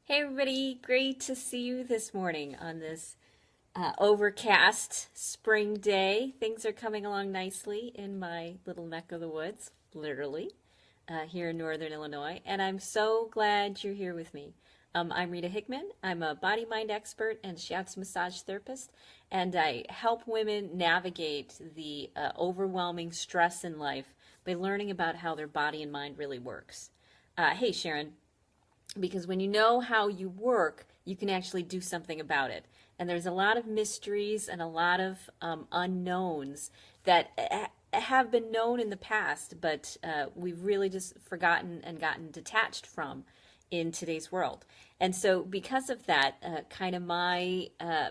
Hey everybody, great to see you this morning on this overcast spring day. Things are coming along nicely in my little neck of the woods, literally, here in northern Illinois, and I'm so glad you're here with me. I'm Rita Hickman. I'm a body mind expert and shiatsu massage therapist, and I help women navigate the overwhelming stress in life by learning about how their body and mind really works. Hey Sharon, because when you know how you work, you can actually do something about it. And there's a lot of mysteries and a lot of unknowns that have been known in the past, but we've really just forgotten and gotten detached from in today's world. And so, because of that, kind of my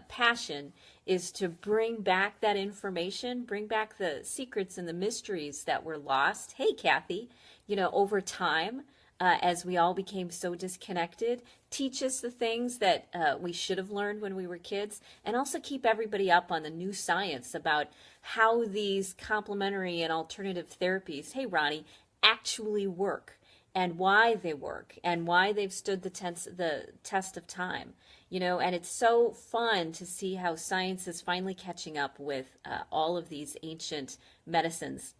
passion is to bring back that information, bring back the secrets and the mysteries that were lost. Hey, Kathy, over time, as we all became so disconnected, teach us the things that we should have learned when we were kids, and also keep everybody up on the new science about how these complementary and alternative therapies, hey Ronnie, actually work and why they work and why they've stood the test of time. And it's so fun to see how science is finally catching up with all of these ancient medicines.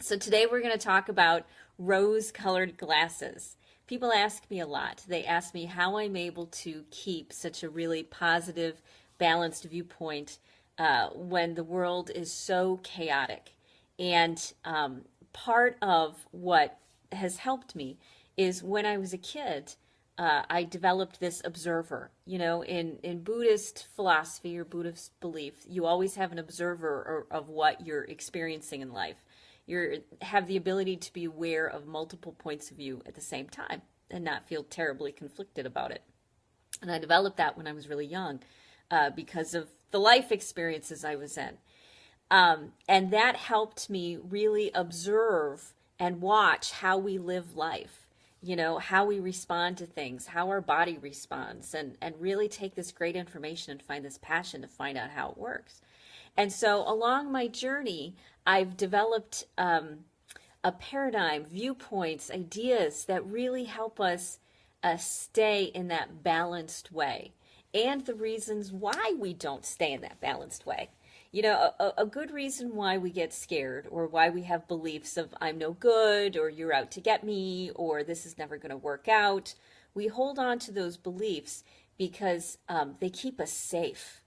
So today we're going to talk about rose-colored glasses. People ask me a lot. They ask me how I'm able to keep such a really positive, balanced viewpoint when the world is so chaotic. And part of what has helped me is when I was a kid, I developed this observer. In Buddhist philosophy or Buddhist belief, you always have an observer of what you're experiencing in life. You have the ability to be aware of multiple points of view at the same time and not feel terribly conflicted about it. And I developed that when I was really young because of the life experiences I was in. And that helped me really observe and watch how we live life, how we respond to things, how our body responds, and really take this great information and find this passion to find out how it works. And so along my journey, I've developed a paradigm, viewpoints, ideas that really help us stay in that balanced way, and the reasons why we don't stay in that balanced way. A good reason why we get scared or why we have beliefs of I'm no good or you're out to get me or this is never going to work out. We hold on to those beliefs because they keep us safe.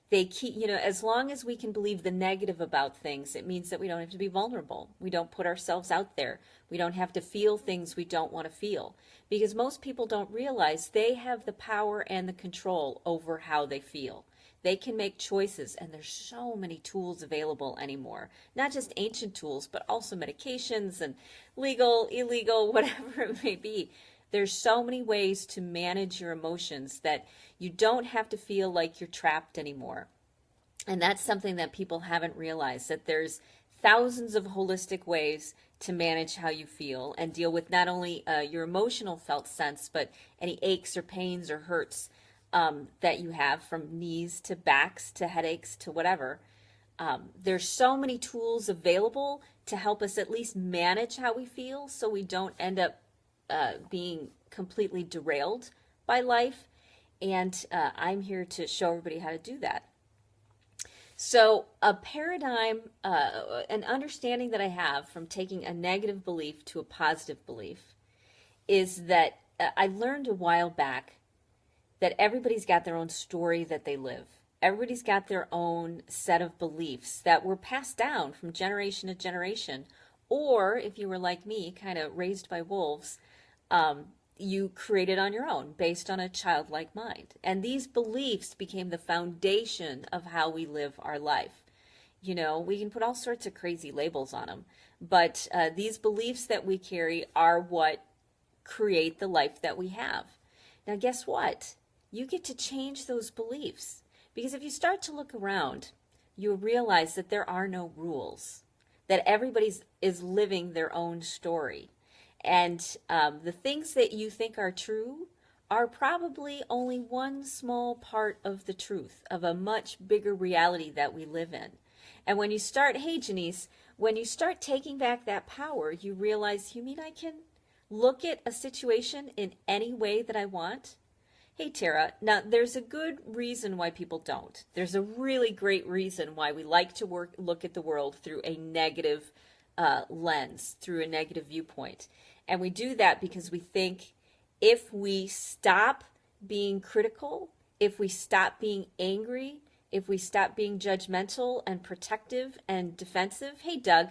They keep, as long as we can believe the negative about things, it means that we don't have to be vulnerable. We don't put ourselves out there. We don't have to feel things we don't want to feel. Because most people don't realize they have the power and the control over how they feel. They can make choices, and there's so many tools available anymore. Not just ancient tools, but also medications and legal, illegal, whatever it may be. There's so many ways to manage your emotions that you don't have to feel like you're trapped anymore. And that's something that people haven't realized, that there's thousands of holistic ways to manage how you feel and deal with not only your emotional felt sense, but any aches or pains or hurts that you have, from knees to backs to headaches to whatever. There's so many tools available to help us at least manage how we feel so we don't end up being completely derailed by life. And I'm here to show everybody how to do that. So a paradigm, an understanding that I have from taking a negative belief to a positive belief is that I learned a while back that everybody's got their own story that they live. Everybody's got their own set of beliefs that were passed down from generation to generation. Or if you were like me, kind of raised by wolves, you created on your own based on a childlike mind. And these beliefs became the foundation of how we live our life. We can put all sorts of crazy labels on them, but these beliefs that we carry are what create the life that we have. Now, guess what? You get to change those beliefs, because if you start to look around, you'll realize that there are no rules, that everybody is living their own story. And the things that you think are true are probably only one small part of the truth of a much bigger reality that we live in. And when you start, hey Janice, when you start taking back that power, you realize, you mean I can look at a situation in any way that I want? Hey, Tara. Now, there's a good reason why people don't. There's a really great reason why we like to look at the world through a negative lens, through a negative viewpoint. And we do that because we think if we stop being critical, if we stop being angry, if we stop being judgmental and protective and defensive, hey, Doug,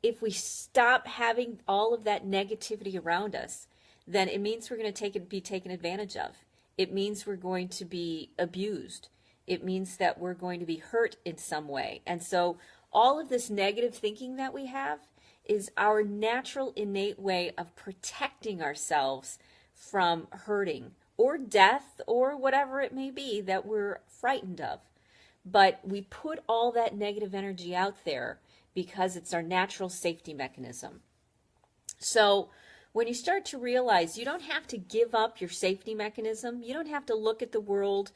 if we stop having all of that negativity around us, then it means we're going to be taken advantage of. It means we're going to be abused. It means that we're going to be hurt in some way. And so all of this negative thinking that we have is our natural innate way of protecting ourselves from hurting or death or whatever it may be that we're frightened of. But we put all that negative energy out there because it's our natural safety mechanism. So when you start to realize you don't have to give up your safety mechanism, you don't have to look at the world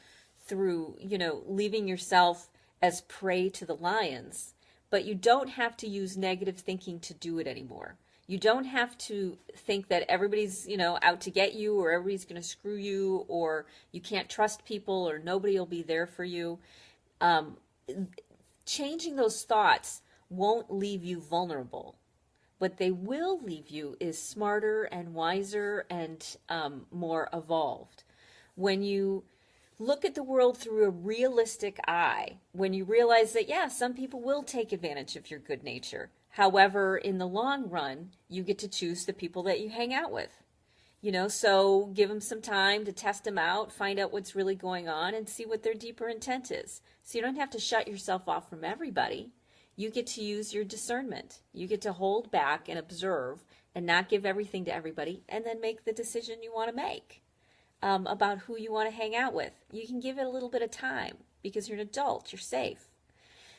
through, leaving yourself as prey to the lions, but you don't have to use negative thinking to do it anymore. You don't have to think that everybody's, out to get you, or everybody's going to screw you, or you can't trust people, or nobody will be there for you. Changing those thoughts won't leave you vulnerable. What they will leave you is smarter and wiser and more evolved. When you look at the world through a realistic eye, when you realize that, yeah, some people will take advantage of your good nature. However, in the long run, you get to choose the people that you hang out with. So give them some time to test them out, find out what's really going on, and see what their deeper intent is. So you don't have to shut yourself off from everybody. You get to use your discernment. You get to hold back and observe and not give everything to everybody, and then make the decision you want to make about who you want to hang out with. You can give it a little bit of time because you're an adult, you're safe.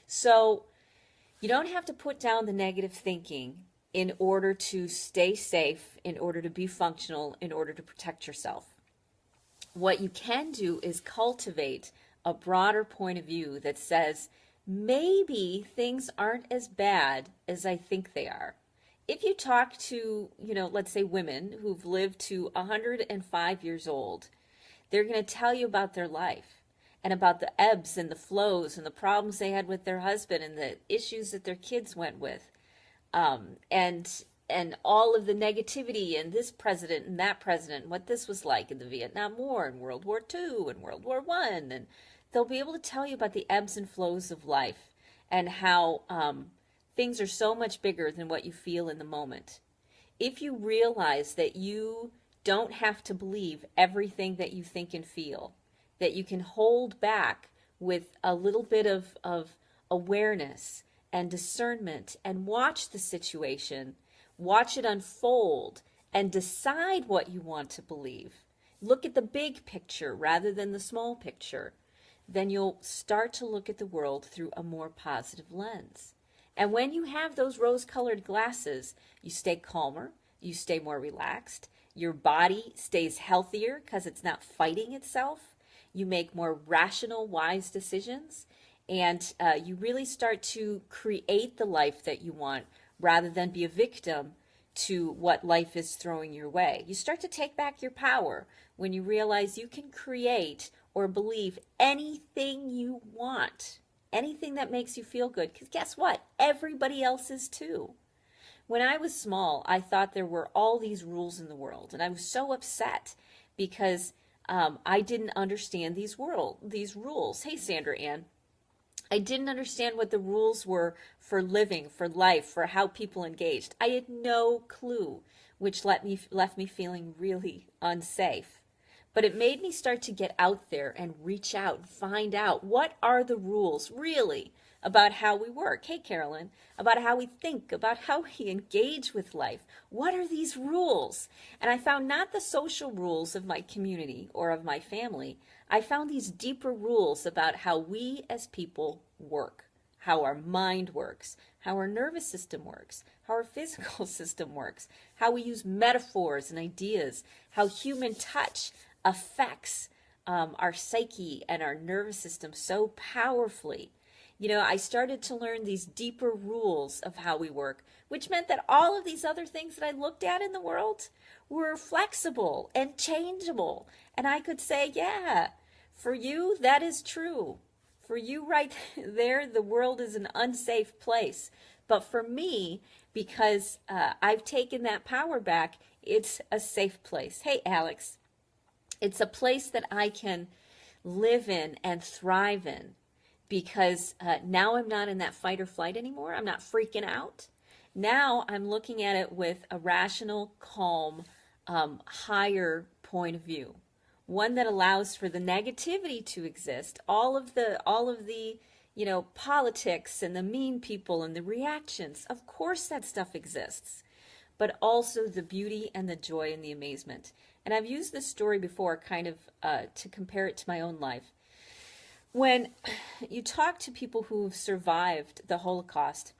So you don't have to put down the negative thinking in order to stay safe, in order to be functional, in order to protect yourself. What you can do is cultivate a broader point of view that says, maybe things aren't as bad as I think they are. If you talk to, let's say women who've lived to 105 years old, they're going to tell you about their life and about the ebbs and the flows and the problems they had with their husband and the issues that their kids went with. And all of the negativity and this president and that president, what this was like in the Vietnam War and World War II and World War I. And they'll be able to tell you about the ebbs and flows of life and how things are so much bigger than what you feel in the moment. If you realize that you don't have to believe everything that you think and feel, that you can hold back with a little bit of awareness and discernment and watch the situation, watch it unfold, and decide what you want to believe. Look at the big picture rather than the small picture. Then you'll start to look at the world through a more positive lens. And when you have those rose-colored glasses, you stay calmer, you stay more relaxed, your body stays healthier because it's not fighting itself, you make more rational, wise decisions, and you really start to create the life that you want rather than be a victim to what life is throwing your way. You start to take back your power when you realize you can create or believe anything you want, anything that makes you feel good, because guess what? Everybody else is too. When I was small, I thought there were all these rules in the world, and I was so upset because I didn't understand these rules. Hey, Sandra Ann. I didn't understand what the rules were for living, for life, for how people engaged. I had no clue, which left me feeling really unsafe. But it made me start to get out there and reach out and find out what are the rules really about how we work. Hey, Carolyn, about how we think, about how we engage with life. What are these rules? And I found not the social rules of my community or of my family. I found these deeper rules about how we as people work, how our mind works, how our nervous system works, how our physical system works, how we use metaphors and ideas, how human touch affects our psyche and our nervous system so powerfully. I started to learn these deeper rules of how we work, which meant that all of these other things that I looked at in the world were flexible and changeable. And I could say, yeah, for you, that is true. For you right there, the world is an unsafe place. But for me, because I've taken that power back, it's a safe place. Hey, Alex, it's a place that I can live in and thrive in because now I'm not in that fight or flight anymore. I'm not freaking out. Now I'm looking at it with a rational, calm, higher point of view. One that allows for the negativity to exist, all of the politics and the mean people and the reactions. Of course that stuff exists, but also the beauty and the joy and the amazement. And I've used this story before kind of to compare it to my own life. When you talk to people who've survived the Holocaust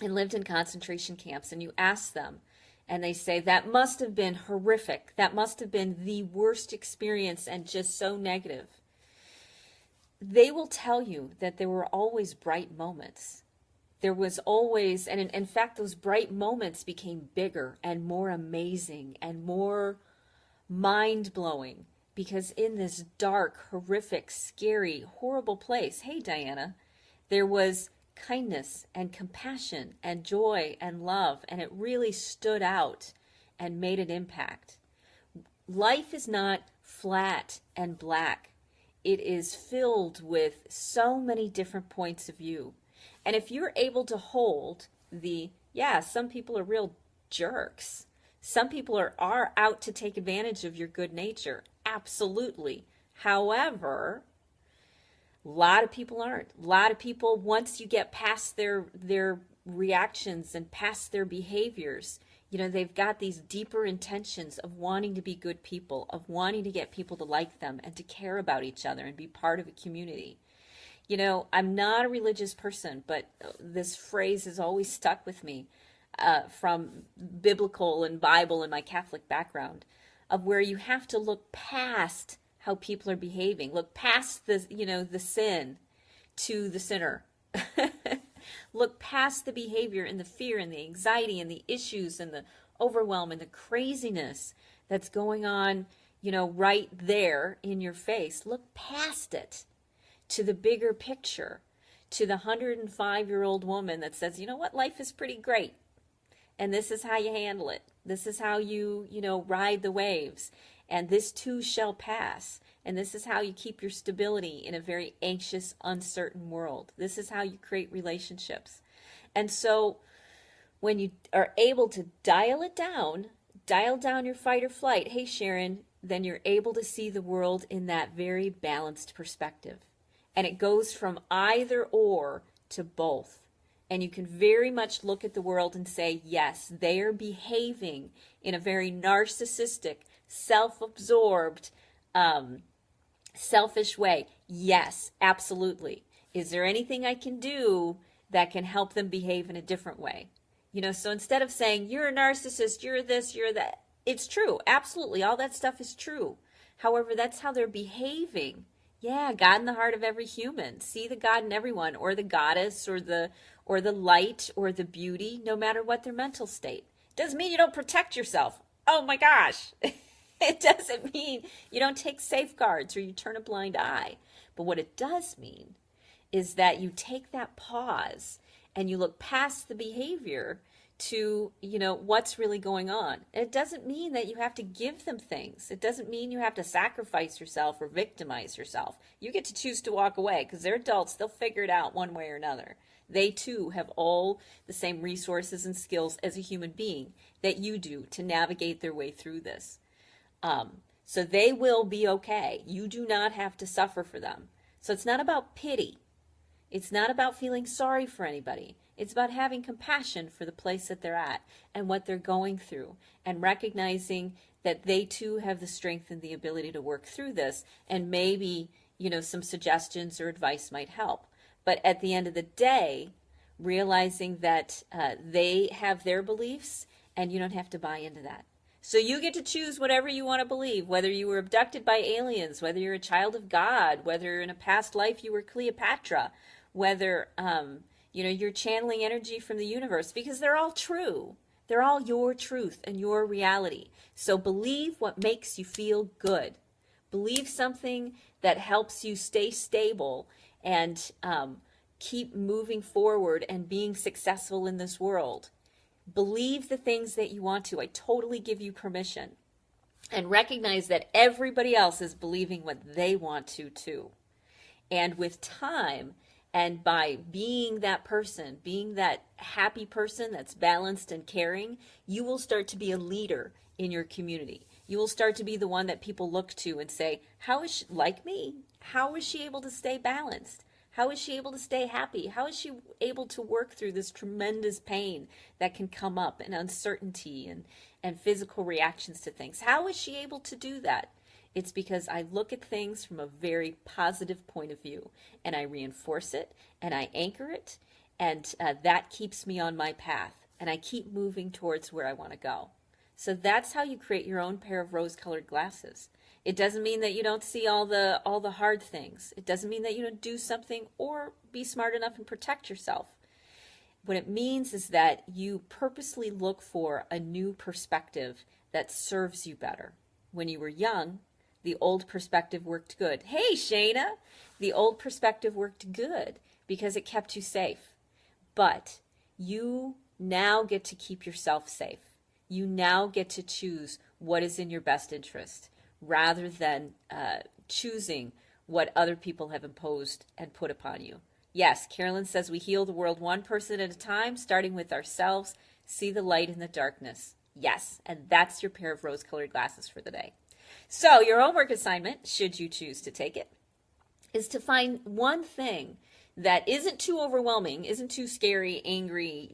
and lived in concentration camps and you ask them, and they say, that must have been horrific. That must have been the worst experience and just so negative. They will tell you that there were always bright moments. There was always, and in fact, those bright moments became bigger and more amazing and more mind-blowing because in this dark, horrific, scary, horrible place, hey, Diana, there was kindness and compassion and joy and love, and it really stood out and made an impact. Life is not flat and black. It is filled with so many different points of view. And if you're able to hold some people are real jerks. Some people are out to take advantage of your good nature. Absolutely. However, a lot of people aren't. A lot of people, once you get past their reactions and past their behaviors, they've got these deeper intentions of wanting to be good people, of wanting to get people to like them and to care about each other and be part of a community. I'm not a religious person, but this phrase has always stuck with me from biblical and Bible and my Catholic background, of where you have to look past how people are behaving. Look past the sin to the sinner. Look past the behavior and the fear and the anxiety and the issues and the overwhelm and the craziness that's going on, right there in your face. Look past it to the bigger picture, to the 105-year-old woman that says, you know what, life is pretty great. And this is how you handle it. This is how you ride the waves. And this too shall pass. And this is how you keep your stability in a very anxious, uncertain world. This is how you create relationships. And so when you are able to dial down your fight or flight, hey Sharon, then you're able to see the world in that very balanced perspective. And it goes from either or to both. And you can very much look at the world and say, yes, they are behaving in a very narcissistic, self-absorbed, selfish way. Yes, absolutely. Is there anything I can do that can help them behave in a different way? So instead of saying, you're a narcissist, you're this, you're that, it's true. Absolutely. All that stuff is true. However, that's how they're behaving. Yeah, God in the heart of every human. See the God in everyone, or the goddess, or the light, or the beauty, no matter what their mental state. Doesn't mean you don't protect yourself. Oh my gosh. It doesn't mean you don't take safeguards or you turn a blind eye. But what it does mean is that you take that pause and you look past the behavior to, what's really going on. It doesn't mean that you have to give them things. It doesn't mean you have to sacrifice yourself or victimize yourself. You get to choose to walk away because they're adults. They'll figure it out one way or another. They too have all the same resources and skills as a human being that you do to navigate their way through this. So they will be okay. You do not have to suffer for them. So it's not about pity. It's not about feeling sorry for anybody. It's about having compassion for the place that they're at and what they're going through, and recognizing that they too have the strength and the ability to work through this, and maybe, some suggestions or advice might help. But at the end of the day, realizing that they have their beliefs and you don't have to buy into that. So you get to choose whatever you want to believe, whether you were abducted by aliens, whether you're a child of God, whether in a past life you were Cleopatra, whether, you're channeling energy from the universe, because they're all true. They're all your truth and your reality. So believe what makes you feel good. Believe something that helps you stay stable and keep moving forward and being successful in this world. Believe the things that you want to. I totally give you permission. And recognize that everybody else is believing what they want to too. And with time, and by being that person, being that happy person that's balanced and caring, you will start to be a leader in your community. You will start to be the one that people look to and say, how is she like me? How is she able to stay balanced? How is she able to stay happy? How is she able to work through this tremendous pain that can come up and uncertainty and physical reactions to things? How is she able to do that? It's because I look at things from a very positive point of view, and I reinforce it, and I anchor it, and that keeps me on my path, and I keep moving towards where I want to go. So that's how you create your own pair of rose-colored glasses. It doesn't mean that you don't see all the hard things. It doesn't mean that you don't do something or be smart enough and protect yourself. What it means is that you purposely look for a new perspective that serves you better. When you were young, the old perspective worked good. Hey, Shayna! The old perspective worked good because it kept you safe. But you now get to keep yourself safe. You now get to choose what is in your best interest rather than choosing what other people have imposed and put upon you. Yes, Carolyn says we heal the world one person at a time, starting with ourselves. See the light in the darkness. Yes, and that's your pair of rose-colored glasses for the day. So your homework assignment, should you choose to take it, is to find one thing that isn't too overwhelming, isn't too scary, angry,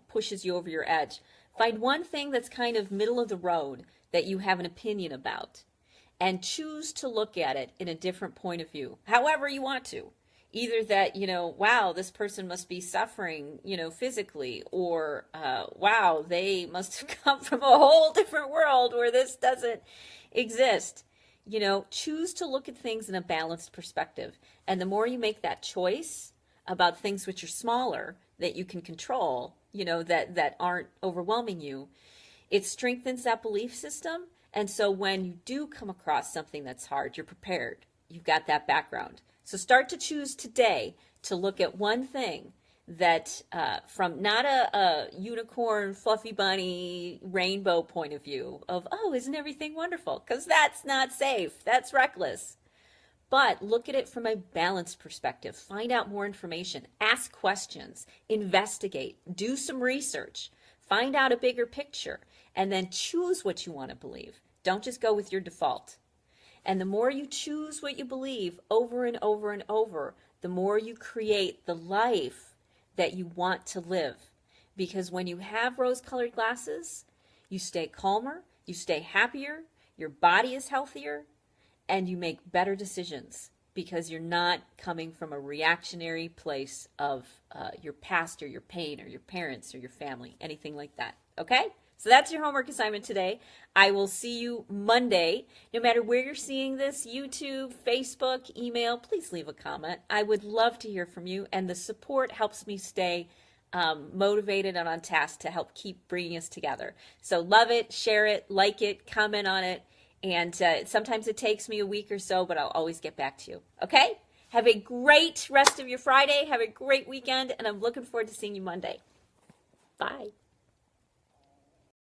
pushes you over your edge. Find one thing that's kind of middle of the road that you have an opinion about, and choose to look at it in a different point of view, however you want to. Either that, wow, this person must be suffering, physically, or wow, they must have come from a whole different world where this doesn't exist. Choose to look at things in a balanced perspective. And the more you make that choice about things which are smaller that you can control, that aren't overwhelming you, it strengthens that belief system. And so when you do come across something that's hard, you're prepared. You've got that background. So start to choose today to look at one thing that from not a unicorn, fluffy bunny, rainbow point of view of, oh, isn't everything wonderful? Because that's not safe. That's reckless. But look at it from a balanced perspective. Find out more information. Ask questions. Investigate. Do some research. Find out a bigger picture. And then choose what you want to believe. Don't just go with your default. And the more you choose what you believe over and over and over, the more you create the life that you want to live. Because when you have rose-colored glasses, you stay calmer, you stay happier, your body is healthier, and you make better decisions because you're not coming from a reactionary place of your past or your pain or your parents or your family, anything like that. Okay? So that's your homework assignment today. I will see you Monday. No matter where you're seeing this, YouTube, Facebook, email, please leave a comment. I would love to hear from you, and the support helps me stay motivated and on task to help keep bringing us together. So love it, share it, like it, comment on it, and sometimes it takes me a week or so, but I'll always get back to you. Okay? Have a great rest of your Friday. Have a great weekend, and I'm looking forward to seeing you Monday. Bye.